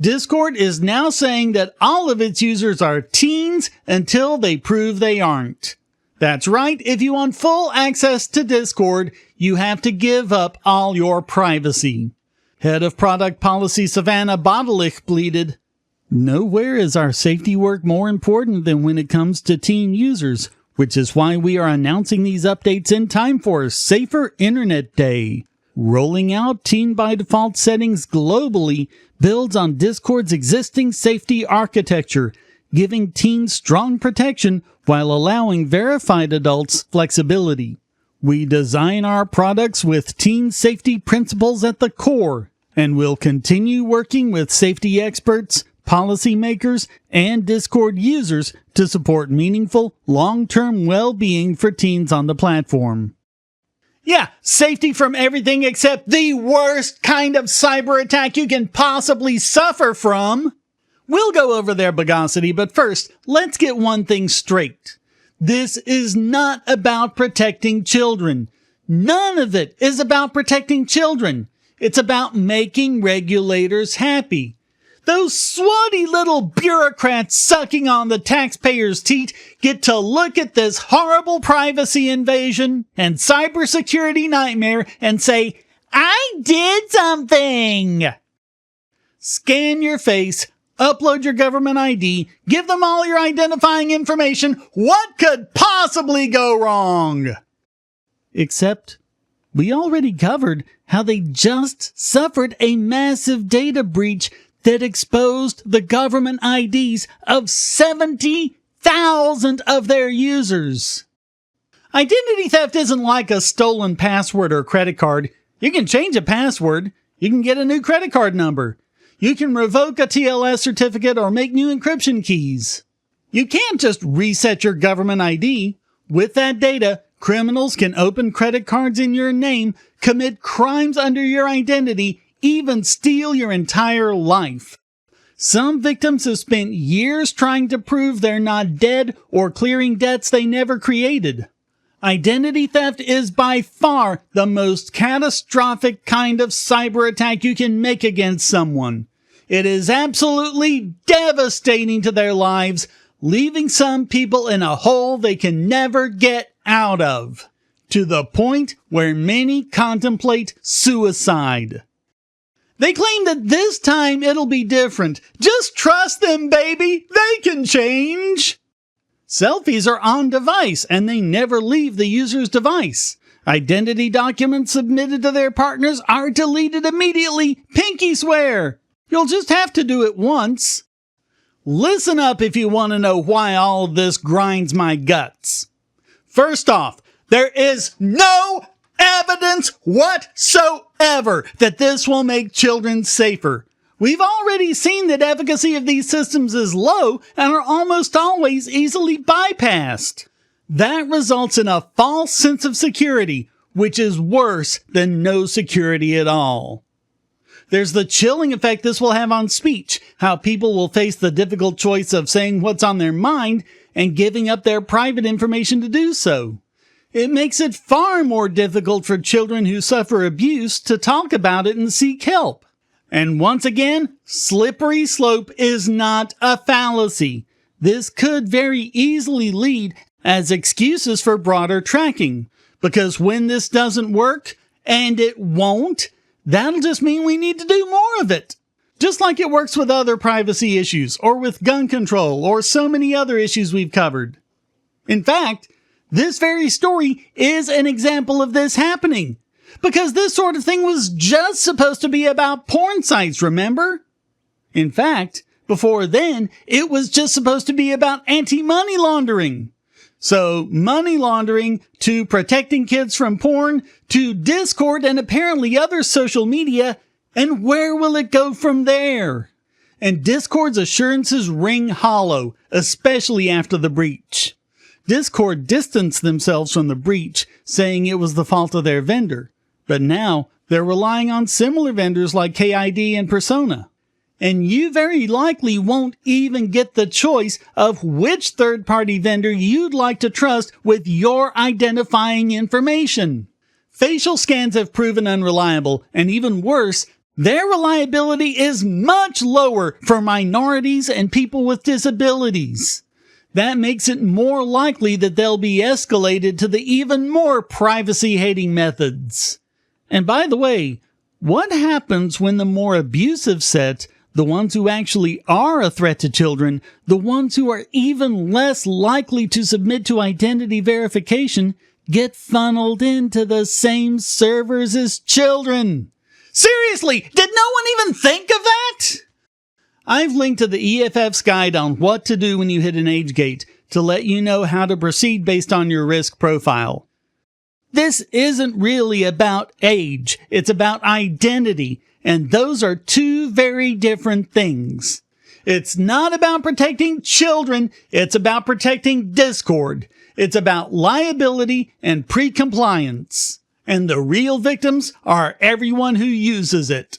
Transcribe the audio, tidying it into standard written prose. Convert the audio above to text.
Discord is now saying that all of its users are teens until they prove they aren't. That's right, if you want full access to Discord, you have to give up all your privacy. Head of Product Policy Savannah Bodelich bleated, "Nowhere is our safety work more important than when it comes to teen users, which is why we are announcing these updates in time for Safer Internet Day. Rolling out Teen by Default settings globally builds on Discord's existing safety architecture, giving teens strong protection while allowing verified adults flexibility. We design our products with teen safety principles at the core, and will continue working with safety experts, policymakers, and Discord users to support meaningful, long-term well-being for teens on the platform." Yeah, safety from everything except the worst kind of cyber attack you can possibly suffer from. We'll go over their bogosity, but first, let's get one thing straight. This is not about protecting children. None of it is about protecting children. It's about making regulators happy. Those swotty little bureaucrats sucking on the taxpayers' teat get to look at this horrible privacy invasion and cybersecurity nightmare and say, "I did something!" Scan your face, upload your government ID, give them all your identifying information. What could possibly go wrong? Except, we already covered how they just suffered a massive data breach that exposed the government IDs of 70,000 of their users. Identity theft isn't like a stolen password or credit card. You can change a password. You can get a new credit card number. You can revoke a TLS certificate or make new encryption keys. You can't just reset your government ID. With that data, criminals can open credit cards in your name, commit crimes under your identity, even steal your entire life. Some victims have spent years trying to prove they're not dead or clearing debts they never created. Identity theft is by far the most catastrophic kind of cyber attack you can make against someone. It is absolutely devastating to their lives, leaving some people in a hole they can never get out of, to the point where many contemplate suicide. They claim that this time it'll be different. Just trust them, baby. They can change. Selfies are on device and they never leave the user's device. Identity documents submitted to their partners are deleted immediately. Pinky swear. You'll just have to do it once. Listen up if you want to know why all of this grinds my guts. First off, there is no evidence whatsoever that this will make children safer. We've already seen that efficacy of these systems is low and are almost always easily bypassed. That results in a false sense of security, which is worse than no security at all. There's the chilling effect this will have on speech, how people will face the difficult choice of saying what's on their mind and giving up their private information to do so. It makes it far more difficult for children who suffer abuse to talk about it and seek help. And once again, slippery slope is not a fallacy. This could very easily lead as excuses for broader tracking, because when this doesn't work, and it won't, that'll just mean we need to do more of it. Just like it works with other privacy issues, or with gun control, or so many other issues we've covered. In fact, this very story is an example of this happening, because this sort of thing was just supposed to be about porn sites, remember? In fact, before then, it was just supposed to be about anti-money laundering. So, money laundering, to protecting kids from porn, to Discord and apparently other social media, and where will it go from there? And Discord's assurances ring hollow, especially after the breach. Discord distanced themselves from the breach, saying it was the fault of their vendor. But now, they're relying on similar vendors like KID and Persona. And you very likely won't even get the choice of which third-party vendor you'd like to trust with your identifying information. Facial scans have proven unreliable, and even worse, Their reliability is much lower for minorities and people with disabilities. That makes it more likely that they'll be escalated to the even more privacy-hating methods. And by the way, what happens when the more abusive set, the ones who actually are a threat to children, the ones who are even less likely to submit to identity verification, get funneled into the same servers as children? Seriously, did no one even think of that? I've linked to the EFF's guide on what to do when you hit an age gate to let you know how to proceed based on your risk profile. This isn't really about age, it's about identity, and those are two very different things. It's not about protecting children, it's about protecting Discord. It's about liability and pre-compliance. And the real victims are everyone who uses it.